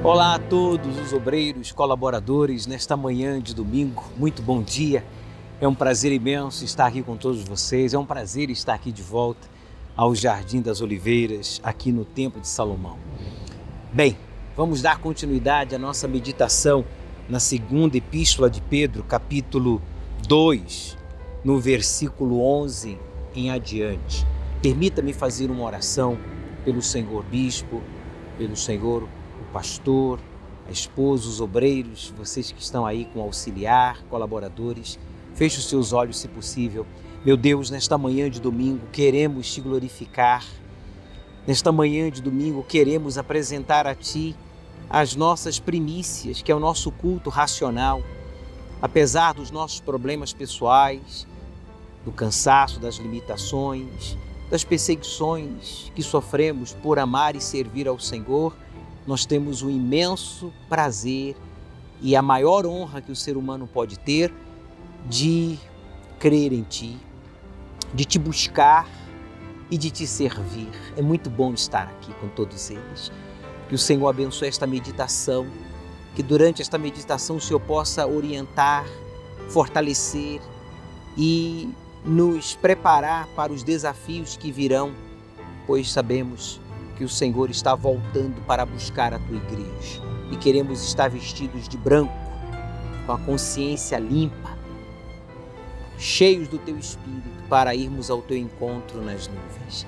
Olá a todos os obreiros, colaboradores, nesta manhã de domingo, muito bom dia. É um prazer imenso estar aqui com todos vocês, é um prazer estar aqui de volta ao Jardim das Oliveiras, aqui no Templo de Salomão. Bem, vamos dar continuidade à nossa meditação na segunda epístola de Pedro, capítulo 2, no versículo 11 em adiante. Permita-me fazer uma oração pelo Senhor Bispo, pelo Senhor o pastor, a esposa, os obreiros, vocês que estão aí com auxiliar, colaboradores. Feche os seus olhos, se possível. Meu Deus, nesta manhã de domingo, queremos te glorificar. Nesta manhã de domingo, queremos apresentar a Ti as nossas primícias, que é o nosso culto racional. Apesar dos nossos problemas pessoais, do cansaço, das limitações, das perseguições que sofremos por amar e servir ao Senhor, nós temos o imenso prazer e a maior honra que o ser humano pode ter de crer em Ti, de Te buscar e de Te servir. É muito bom estar aqui com todos eles. Que o Senhor abençoe esta meditação, que durante esta meditação o Senhor possa orientar, fortalecer e nos preparar para os desafios que virão, pois sabemos que o Senhor está voltando para buscar a Tua igreja e queremos estar vestidos de branco, com a consciência limpa, cheios do Teu Espírito para irmos ao Teu encontro nas nuvens.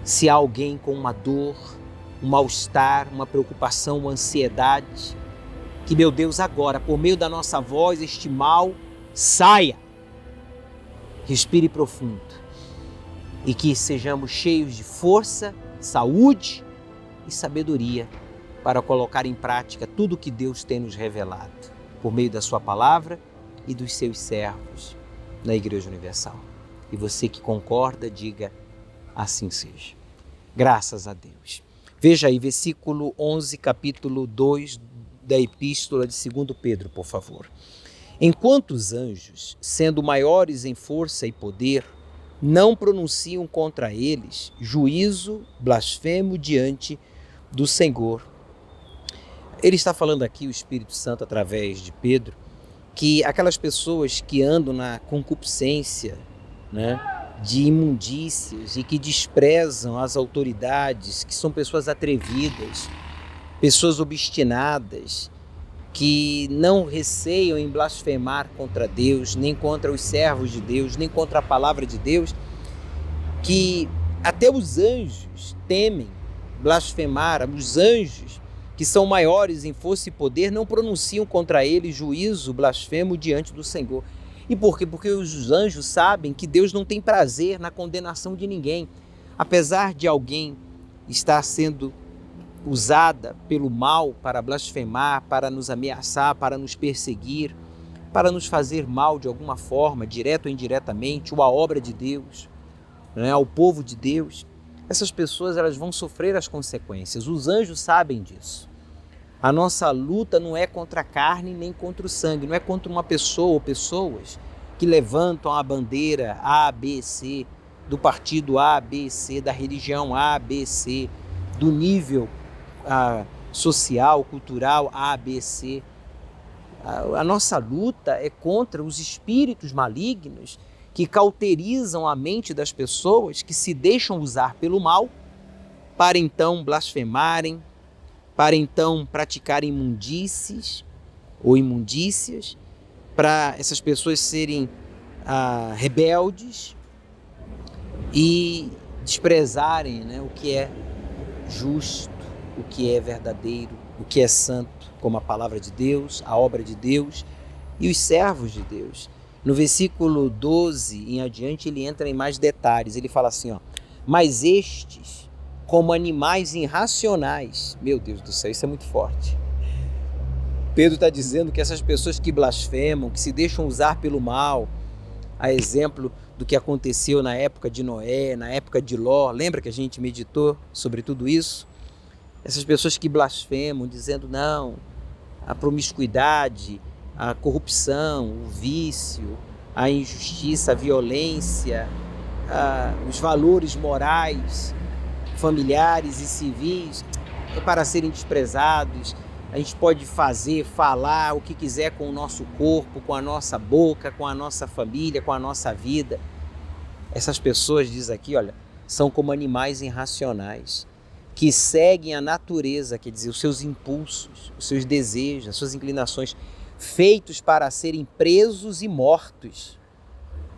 Se há alguém com uma dor, um mal-estar, uma preocupação, uma ansiedade, que, meu Deus, agora, por meio da nossa voz, este mal saia. Respire profundo e que sejamos cheios de força, saúde e sabedoria para colocar em prática tudo o que Deus tem nos revelado por meio da Sua palavra e dos Seus servos na Igreja Universal. E você que concorda, diga: assim seja. Graças a Deus. Veja aí, versículo 11, capítulo 2 da Epístola de 2 Pedro, por favor. Enquanto os anjos, sendo maiores em força e poder, não pronunciam contra eles juízo blasfemo diante do Senhor. Ele está falando aqui, o Espírito Santo, através de Pedro, que aquelas pessoas que andam na concupiscência, de imundícias e que desprezam as autoridades, que são pessoas atrevidas, pessoas obstinadas, que não receiam em blasfemar contra Deus, nem contra os servos de Deus, nem contra a palavra de Deus, que até os anjos temem blasfemar, os anjos que são maiores em força e poder não pronunciam contra ele juízo blasfemo diante do Senhor. E por quê? Porque os anjos sabem que Deus não tem prazer na condenação de ninguém. Apesar de alguém estar sendo usada pelo mal para blasfemar, para nos ameaçar, para nos perseguir, para nos fazer mal de alguma forma, direto ou indiretamente, ou à obra de Deus, ao povo de Deus, essas pessoas elas vão sofrer as consequências. Os anjos sabem disso. A nossa luta não é contra a carne nem contra o sangue, não é contra uma pessoa ou pessoas que levantam a bandeira A, B, C, do partido A, B, C, da religião A, B, C, do nível social, cultural, A, B, C. A nossa luta é contra os espíritos malignos que cauterizam a mente das pessoas que se deixam usar pelo mal para então blasfemarem, para então praticarem imundícies ou imundícias, para essas pessoas serem rebeldes e desprezarem o que é justo, o que é verdadeiro, o que é santo, como a palavra de Deus, a obra de Deus e os servos de Deus. No versículo 12 em adiante, ele entra em mais detalhes. Ele fala assim, mas estes, como animais irracionais, meu Deus do céu, isso é muito forte. Pedro está dizendo que essas pessoas que blasfemam, que se deixam usar pelo mal, a exemplo do que aconteceu na época de Noé, na época de Ló, lembra que a gente meditou sobre tudo isso? Essas pessoas que blasfemam, dizendo não, a promiscuidade, a corrupção, o vício, a injustiça, a violência, os valores morais, familiares e civis, para serem desprezados. A gente pode fazer, falar o que quiser com o nosso corpo, com a nossa boca, com a nossa família, com a nossa vida. Essas pessoas, diz aqui, olha, são como animais irracionais, que seguem a natureza, quer dizer, os seus impulsos, os seus desejos, as suas inclinações, feitos para serem presos e mortos,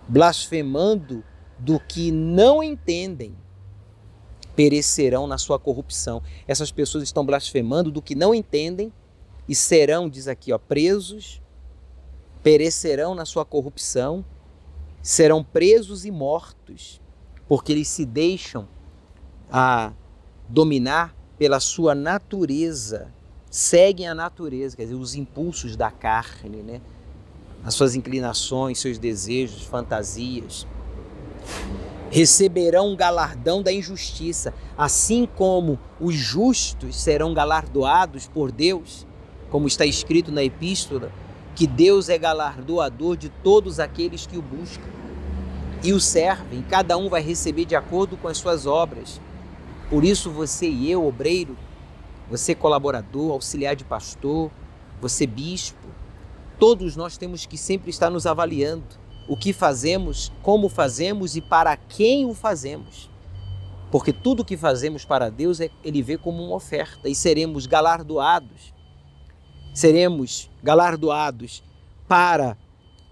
blasfemando do que não entendem, perecerão na sua corrupção. Essas pessoas estão blasfemando do que não entendem e serão, diz aqui, ó, presos, perecerão na sua corrupção, serão presos e mortos, porque eles se deixam dominar pela sua natureza, seguem a natureza, quer dizer, os impulsos da carne, né? As suas inclinações, seus desejos, fantasias. Receberão um galardão da injustiça, assim como os justos serão galardoados por Deus, como está escrito na epístola, que Deus é galardoador de todos aqueles que o buscam e o servem. Cada um vai receber de acordo com as suas obras. Por isso você e eu, obreiro, você colaborador, auxiliar de pastor, você bispo, todos nós temos que sempre estar nos avaliando o que fazemos, como fazemos e para quem o fazemos. Porque tudo que fazemos para Deus, Ele vê como uma oferta e seremos galardoados. Seremos galardoados para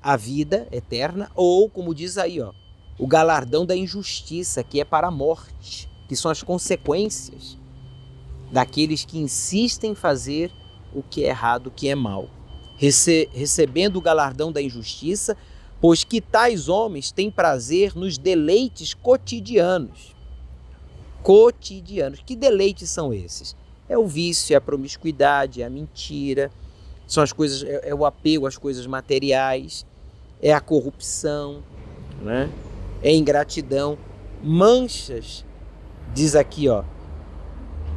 a vida eterna ou, como diz aí, ó, o galardão da injustiça, que é para a morte, que são as consequências daqueles que insistem em fazer o que é errado, o que é mal. Recebendo o galardão da injustiça, pois que tais homens têm prazer nos deleites cotidianos. Cotidianos. Que deleites são esses? É o vício, é a promiscuidade, é a mentira, são as coisas, é o apego às coisas materiais, é a corrupção, né? É a ingratidão. Manchas, diz aqui, ó,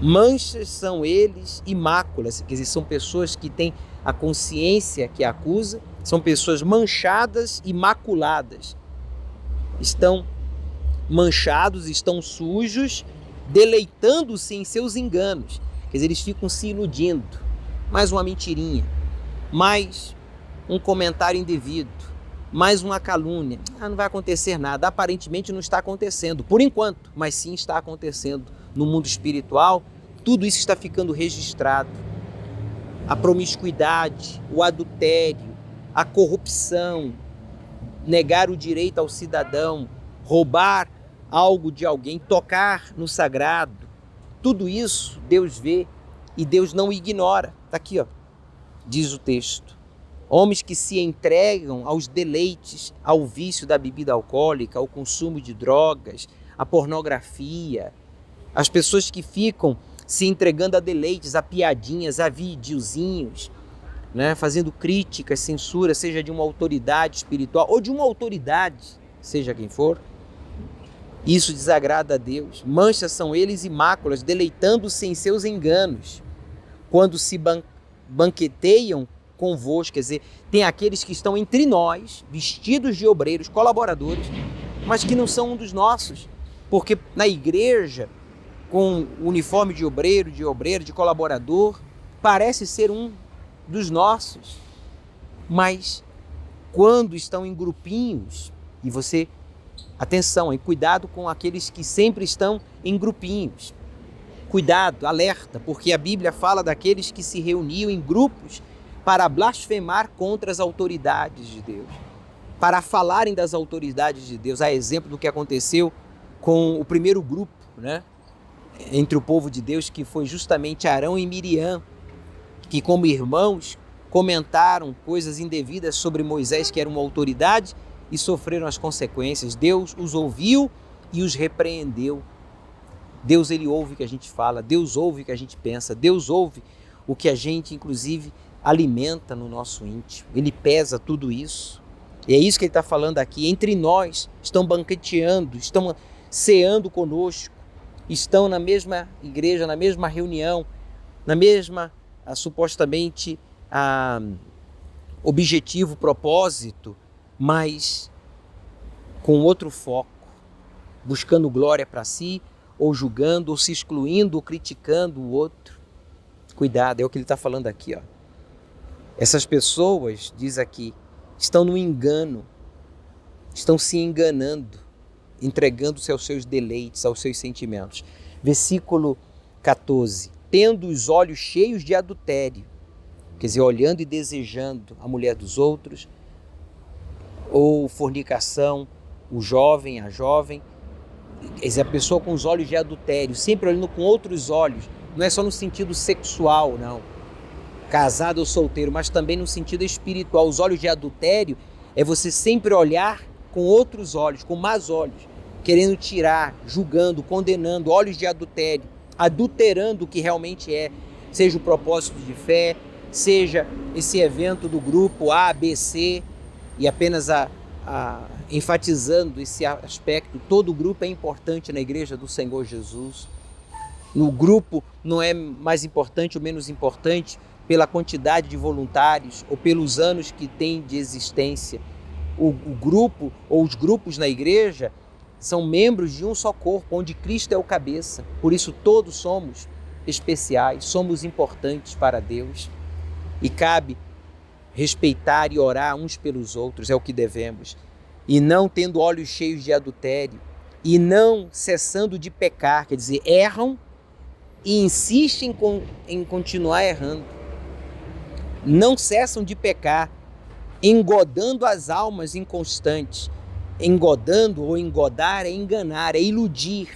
manchas são eles e máculas, quer dizer, são pessoas que têm a consciência que acusa, são pessoas manchadas e maculadas. Estão manchados, estão sujos, deleitando-se em seus enganos. Quer dizer, eles ficam se iludindo. Mais uma mentirinha, mais um comentário indevido, mais uma calúnia. Não vai acontecer nada. Aparentemente não está acontecendo, por enquanto, mas sim está acontecendo. No mundo espiritual, tudo isso está ficando registrado. A promiscuidade, o adultério, a corrupção, negar o direito ao cidadão, roubar algo de alguém, tocar no sagrado, tudo isso Deus vê e Deus não ignora. Está aqui, ó, diz o texto. Homens que se entregam aos deleites, ao vício da bebida alcoólica, ao consumo de drogas, à pornografia, as pessoas que ficam se entregando a deleites, a piadinhas, a videozinhos, né, fazendo críticas, censura, seja de uma autoridade espiritual ou de uma autoridade, seja quem for. Isso desagrada a Deus. Manchas são eles e máculas, deleitando-se em seus enganos. Quando se banqueteiam convosco, quer dizer, tem aqueles que estão entre nós, vestidos de obreiros, colaboradores, mas que não são um dos nossos, porque na igreja, com o uniforme de obreiro, de obreira, de colaborador, parece ser um dos nossos, mas quando estão em grupinhos, e você, atenção, hein, cuidado com aqueles que sempre estão em grupinhos, cuidado, alerta, porque a Bíblia fala daqueles que se reuniam em grupos para blasfemar contra as autoridades de Deus, para falarem das autoridades de Deus, a exemplo do que aconteceu com o primeiro grupo, né, entre o povo de Deus, que foi justamente Arão e Miriam, que como irmãos comentaram coisas indevidas sobre Moisés, que era uma autoridade, e sofreram as consequências. Deus os ouviu e os repreendeu. Deus, ele ouve o que a gente fala, Deus ouve o que a gente pensa, Deus ouve o que a gente, inclusive, alimenta no nosso íntimo. Ele pesa tudo isso. E é isso que ele está falando aqui. Entre nós estão banqueteando, estão ceando conosco, estão na mesma igreja, na mesma reunião, na mesma, supostamente, objetivo, propósito, mas com outro foco, buscando glória para si, ou julgando, ou se excluindo, ou criticando o outro. Cuidado, é o que ele está falando aqui, ó. Essas pessoas, diz aqui, estão no engano, estão se enganando, entregando-se aos seus deleites, aos seus sentimentos. Versículo 14. Tendo os olhos cheios de adultério, quer dizer, olhando e desejando a mulher dos outros, ou fornicação, o jovem, a jovem, quer dizer, a pessoa com os olhos de adultério, sempre olhando com outros olhos, não é só no sentido sexual, não, casado ou solteiro, mas também no sentido espiritual. Os olhos de adultério é você sempre olhar com outros olhos, com más olhos, querendo tirar, julgando, condenando, olhos de adultério, adulterando o que realmente é, seja o propósito de fé, seja esse evento do grupo A, B, C, e apenas enfatizando esse aspecto. Todo grupo é importante na igreja do Senhor Jesus. No grupo não é mais importante ou menos importante pela quantidade de voluntários ou pelos anos que tem de existência. O grupo ou os grupos na igreja são membros de um só corpo, onde Cristo é o cabeça. Por isso todos somos especiais, somos importantes para Deus. E cabe respeitar e orar uns pelos outros, é o que devemos. E não tendo olhos cheios de adultério, e não cessando de pecar, quer dizer, erram e insistem em continuar errando. Não cessam de pecar, engodando as almas inconstantes. Engodando ou engodar é enganar, é iludir.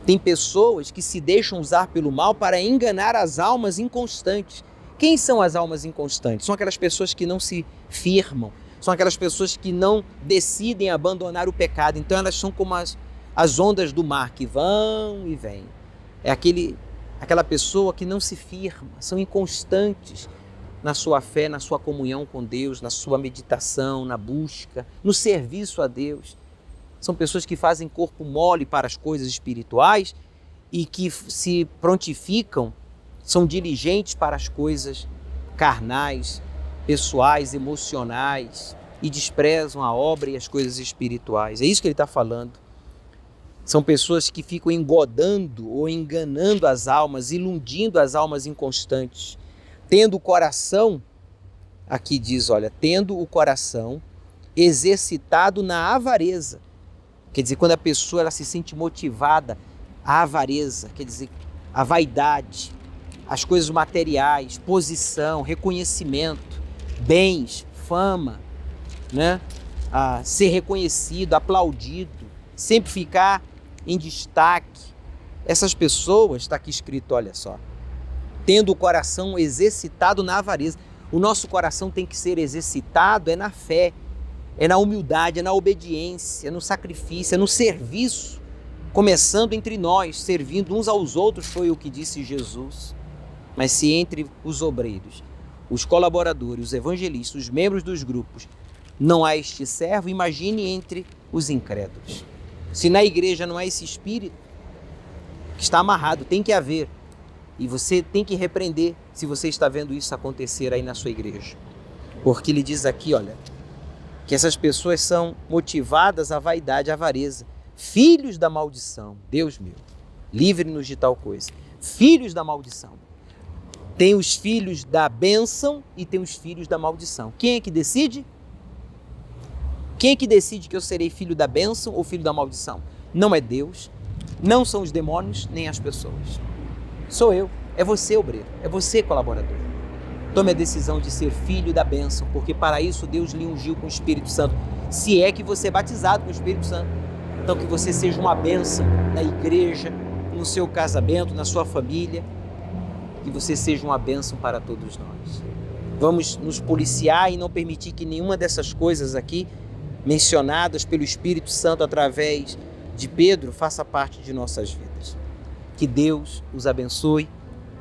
Tem pessoas que se deixam usar pelo mal para enganar as almas inconstantes. Quem são as almas inconstantes? São aquelas pessoas que não se firmam, são aquelas pessoas que não decidem abandonar o pecado. Então elas são como as ondas do mar, que vão e vêm. É aquela pessoa que não se firma, são inconstantes na sua fé, na sua comunhão com Deus, na sua meditação, na busca, no serviço a Deus. São pessoas que fazem corpo mole para as coisas espirituais e que se prontificam, são diligentes para as coisas carnais, pessoais, emocionais, e desprezam a obra e as coisas espirituais. É isso que ele está falando. São pessoas que ficam engodando ou enganando as almas, iludindo as almas inconstantes, tendo o coração, aqui diz, olha, tendo o coração exercitado na avareza. Quer dizer, quando a pessoa ela se sente motivada, a avareza, quer dizer, a vaidade, as coisas materiais, posição, reconhecimento, bens, fama, né? Ser reconhecido, aplaudido, sempre ficar em destaque. Essas pessoas, está aqui escrito, olha só, tendo o coração exercitado na avareza. O nosso coração tem que ser exercitado na fé, na humildade, na obediência, no sacrifício, no serviço, começando entre nós, servindo uns aos outros, foi o que disse Jesus. Mas se entre os obreiros, os colaboradores, os evangelistas, os membros dos grupos, não há este servo, imagine entre os incrédulos. Se na igreja não há esse espírito, que está amarrado, tem que haver. E você tem que repreender se você está vendo isso acontecer aí na sua igreja. Porque ele diz aqui, olha, que essas pessoas são motivadas à vaidade, à avareza, filhos da maldição. Deus meu, livre-nos de tal coisa. Filhos da maldição. Tem os filhos da bênção e tem os filhos da maldição. Quem é que decide? Quem é que decide que eu serei filho da bênção ou filho da maldição? Não é Deus, não são os demônios, nem as pessoas. Sou eu, é você, obreiro, é você, colaborador. Tome a decisão de ser filho da bênção, porque para isso Deus lhe ungiu com o Espírito Santo, se é que você é batizado com o Espírito Santo. Então que você seja uma bênção na igreja, no seu casamento, na sua família, que você seja uma bênção para todos nós. Vamos nos policiar e não permitir que nenhuma dessas coisas aqui, mencionadas pelo Espírito Santo através de Pedro, faça parte de nossas vidas. Que Deus os abençoe,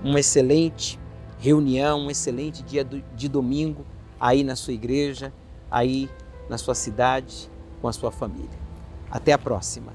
uma excelente reunião, um excelente dia de domingo aí na sua igreja, aí na sua cidade, com a sua família. Até a próxima.